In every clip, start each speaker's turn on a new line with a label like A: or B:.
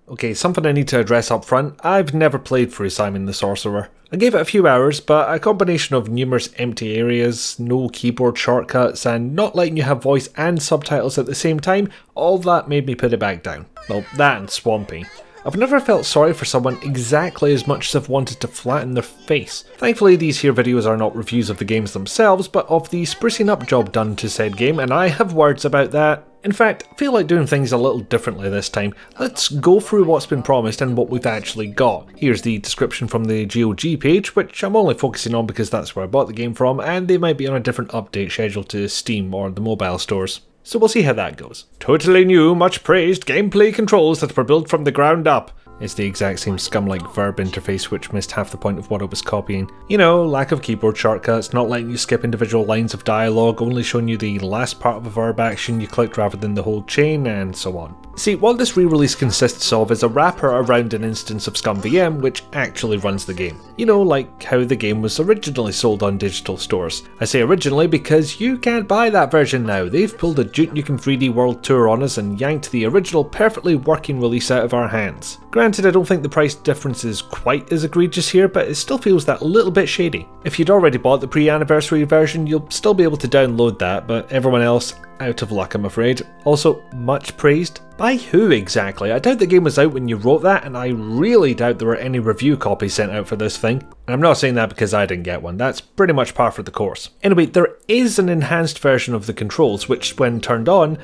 A: Okay, something I need to address up front. I've never played through Simon the Sorcerer. I gave it a few hours, but a combination of numerous empty areas, no keyboard shortcuts, and not letting you have voice and subtitles at the same time, all that made me put it back down. Well, that and swampy. I've never felt sorry for someone exactly as much as I've wanted to flatten their face. Thankfully these here videos are not reviews of the games themselves, but of the sprucing up job done to said game, and I have words about that. In fact, I feel like doing things a little differently this time. Let's go through what's been promised and what we've actually got. Here's the description from the GoG page, which I'm only focusing on because that's where I bought the game from, and they might be on a different update schedule to Steam or the mobile stores. So we'll see how that goes. Totally new, much praised gameplay controls that were built from the ground up. It's the exact same scum-like verb interface which missed half the point of what it was copying. You know, lack of keyboard shortcuts, not letting you skip individual lines of dialogue, only showing you the last part of a verb action you clicked rather than the whole chain, and so on. See, what this re-release consists of is a wrapper around an instance of ScumVM which actually runs the game. You know, like how the game was originally sold on digital stores. I say originally because you can't buy that version now. They've pulled a Duke Nukem 3D World Tour on us and yanked the original perfectly working release out of our hands. Granted, I don't think the price difference is quite as egregious here, but it still feels that little bit shady. If you'd already bought the pre-anniversary version, you'll still be able to download that, but everyone else, out of luck I'm afraid. Also, much praised. By who exactly? I doubt the game was out when you wrote that, and I really doubt there were any review copies sent out for this thing. And I'm not saying that because I didn't get one, that's pretty much par for the course. Anyway, there is an enhanced version of the controls, which when turned on,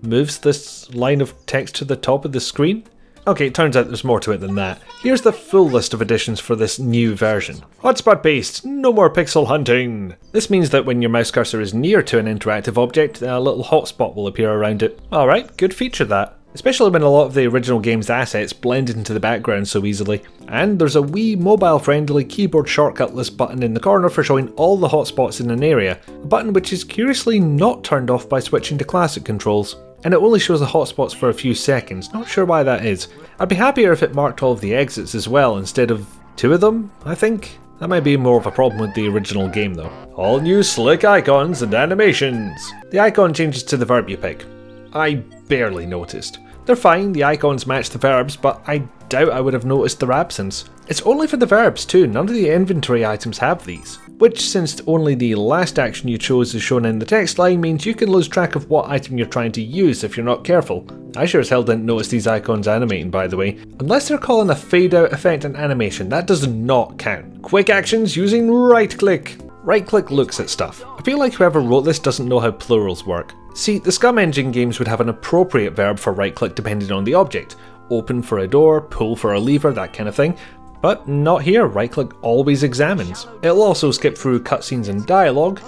A: moves this line of text to the top of the screen. Okay, it turns out there's more to it than that. Here's the full list of additions for this new version. Hotspot based, no more pixel hunting. This means that when your mouse cursor is near to an interactive object, a little hotspot will appear around it. Alright, good feature that. Especially when a lot of the original game's assets blend into the background so easily. And there's a wee mobile-friendly keyboard shortcutless button in the corner for showing all the hotspots in an area, a button which is curiously not turned off by switching to classic controls. And it only shows the hotspots for a few seconds, not sure why that is. I'd be happier if it marked all of the exits as well instead of 2 of them, I think. That might be more of a problem with the original game though. All new slick icons and animations. The icon changes to the verb you pick. I barely noticed. They're fine, the icons match the verbs, but I doubt I would have noticed their absence. It's only for the verbs too, none of the inventory items have these. Which, since only the last action you chose is shown in the text line, means you can lose track of what item you're trying to use if you're not careful. I sure as hell didn't notice these icons animating, by the way. Unless they're calling a fade out effect an animation, that does not count. Quick actions using right click. Right click looks at stuff. I feel like whoever wrote this doesn't know how plurals work. See, the Scum Engine games would have an appropriate verb for right click depending on the object. Open for a door, pull for a lever, that kind of thing. But not here, right click always examines. It'll also skip through cutscenes and dialogue,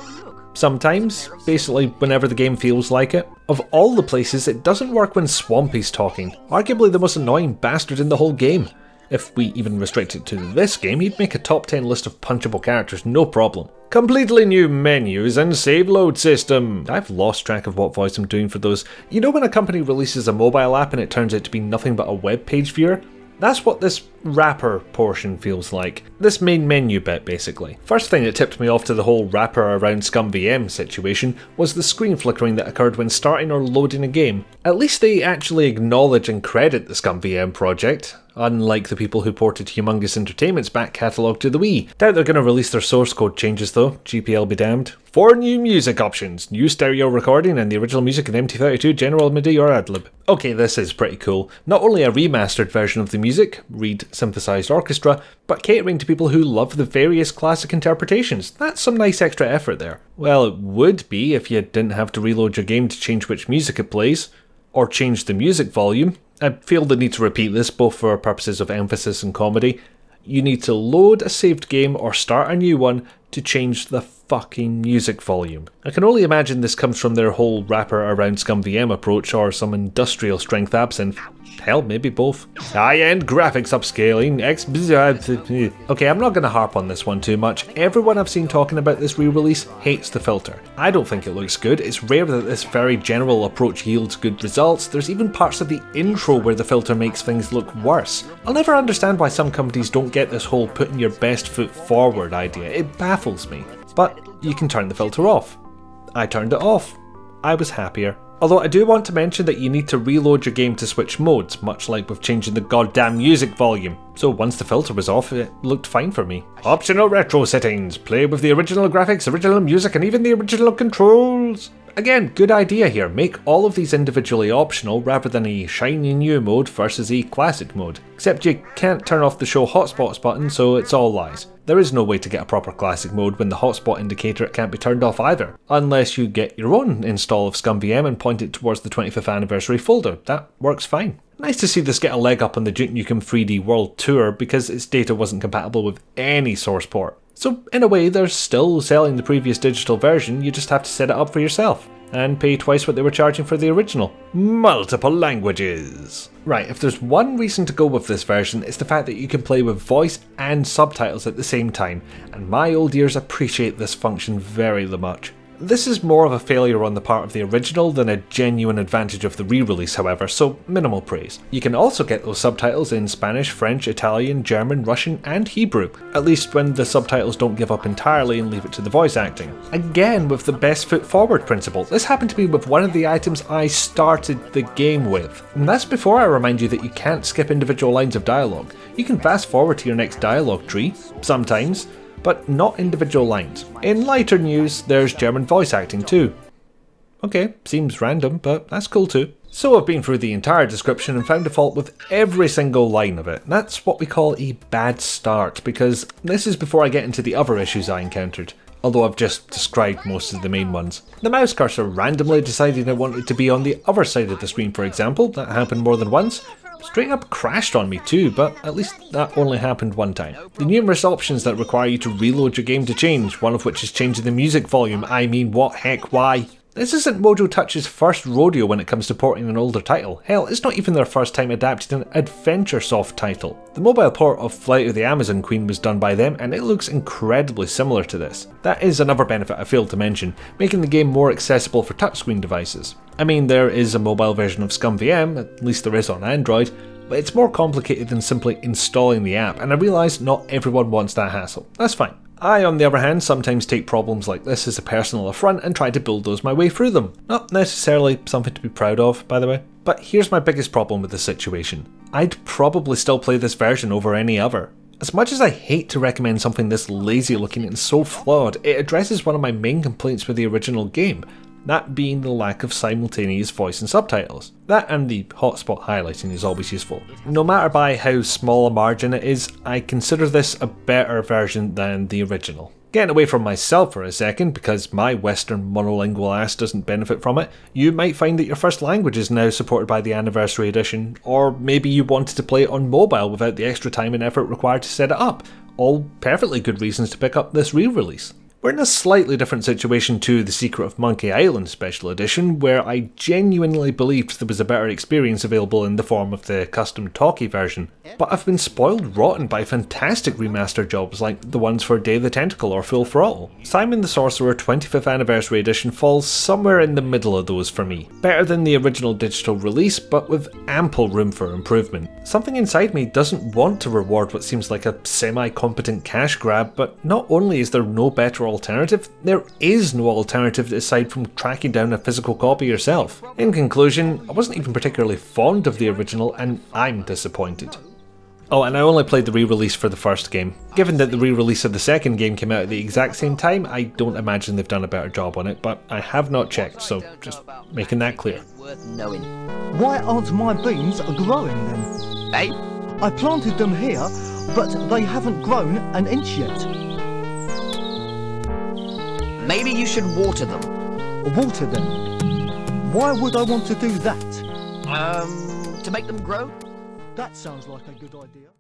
A: sometimes, basically whenever the game feels like it. Of all the places, it doesn't work when Swampy's talking, arguably the most annoying bastard in the whole game. If we even restrict it to this game, he'd make a top 10 list of punchable characters, no problem. Completely new menus and save load system. I've lost track of what voice I'm doing for those. You know when a company releases a mobile app and it turns out to be nothing but a web page viewer? That's what this wrapper portion feels like. This main menu bit, basically. First thing that tipped me off to the whole wrapper around ScumVM situation was the screen flickering that occurred when starting or loading a game. At least they actually acknowledge and credit the ScumVM project, unlike the people who ported Humongous Entertainment's back catalogue to the Wii. Doubt they're going to release their source code changes though, GPL be damned. 4 new music options, new stereo recording and the original music in MT32 General MIDI or Adlib. Okay, this is pretty cool. Not only a remastered version of the music, read synthesized orchestra, but catering to people who love the various classic interpretations. That's some nice extra effort there. Well, it would be if you didn't have to reload your game to change which music it plays, or change the music volume. I feel the need to repeat this both for purposes of emphasis and comedy. You need to load a saved game or start a new one to change the fucking music volume. I can only imagine this comes from their whole wrapper around ScumVM approach or some industrial strength absinthe. Hell, maybe both. High-end graphics upscaling, Okay, I'm not going to harp on this one too much. Everyone I've seen talking about this re-release hates the filter. I don't think it looks good. It's rare that this very general approach yields good results. There's even parts of the intro where the filter makes things look worse. I'll never understand why some companies don't get this whole putting your best foot forward idea. It baffles me. But you can turn the filter off. I turned it off. I was happier. Although I do want to mention that you need to reload your game to switch modes, much like with changing the goddamn music volume. So once the filter was off, it looked fine for me. Optional retro settings. Play with the original graphics, original music, and even the original controls. Again, good idea here. Make all of these individually optional rather than a shiny new mode versus a classic mode. Except you can't turn off the show hotspots button, so it's all lies. There is no way to get a proper classic mode when the hotspot indicator can't be turned off either. Unless you get your own install of ScumVM and point it towards the 25th anniversary folder. That works fine. Nice to see this get a leg up on the Duke Nukem 3D World Tour because its data wasn't compatible with any source port. So in a way they're still selling the previous digital version, you just have to set it up for yourself. And pay twice what they were charging for the original. Multiple languages! Right, if there's one reason to go with this version, it's the fact that you can play with voice and subtitles at the same time, and my old ears appreciate this function very much. This is more of a failure on the part of the original than a genuine advantage of the re-release however, so minimal praise. You can also get those subtitles in Spanish, French, Italian, German, Russian and Hebrew, at least when the subtitles don't give up entirely and leave it to the voice acting. Again with the best foot forward principle. This happened to be with one of the items I started the game with. And that's before I remind you that you can't skip individual lines of dialogue. You can fast forward to your next dialogue tree, sometimes, but not individual lines. In lighter news, there's German voice acting too. Okay, seems random, but that's cool too. So I've been through the entire description and found a fault with every single line of it. That's what we call a bad start, because this is before I get into the other issues I encountered. Although I've just described most of the main ones. The mouse cursor randomly decided I wanted to be on the other side of the screen, for example. That happened more than once. Straight up crashed on me too, but at least that only happened one time. The numerous options that require you to reload your game to change, one of which is changing the music volume. I mean, what heck, why? This isn't MojoTouch's first rodeo when it comes to porting an older title. Hell, it's not even their first time adapting an AdventureSoft title. The mobile port of Flight of the Amazon Queen was done by them and it looks incredibly similar to this. That is another benefit I failed to mention, making the game more accessible for touchscreen devices. I mean, there is a mobile version of ScumVM, at least there is on Android, but it's more complicated than simply installing the app, and I realise not everyone wants that hassle. That's fine. I, on the other hand, sometimes take problems like this as a personal affront and try to bulldoze my way through them. Not necessarily something to be proud of, by the way. But here's my biggest problem with this situation. I'd probably still play this version over any other. As much as I hate to recommend something this lazy looking and so flawed, it addresses one of my main complaints with the original game. That being the lack of simultaneous voice and subtitles. That and the hotspot highlighting is always useful. No matter by how small a margin it is, I consider this a better version than the original. Getting away from myself for a second, because my Western monolingual ass doesn't benefit from it, you might find that your first language is now supported by the Anniversary Edition, or maybe you wanted to play it on mobile without the extra time and effort required to set it up. All perfectly good reasons to pick up this re-release. We're in a slightly different situation to The Secret of Monkey Island Special Edition, where I genuinely believed there was a better experience available in the form of the custom talkie version, but I've been spoiled rotten by fantastic remaster jobs like the ones for Day of the Tentacle or Full Throttle. Simon the Sorcerer 25th Anniversary Edition falls somewhere in the middle of those for me. Better than the original digital release, but with ample room for improvement. Something inside me doesn't want to reward what seems like a semi-competent cash grab, but not only is there no better alternative, there is no alternative aside from tracking down a physical copy yourself. In conclusion, I wasn't even particularly fond of the original and I'm disappointed. Oh, and I only played the re-release for the first game. Given that the re-release of the second game came out at the exact same time, I don't imagine they've done a better job on it, but I have not checked, so just making that clear.
B: Why aren't my beans growing then?
C: Hey?
B: I planted them here, but they haven't grown an inch yet.
C: Maybe you should water them.
B: Water them? Why would I want to do that?
C: To make them grow?
B: That sounds like a good idea.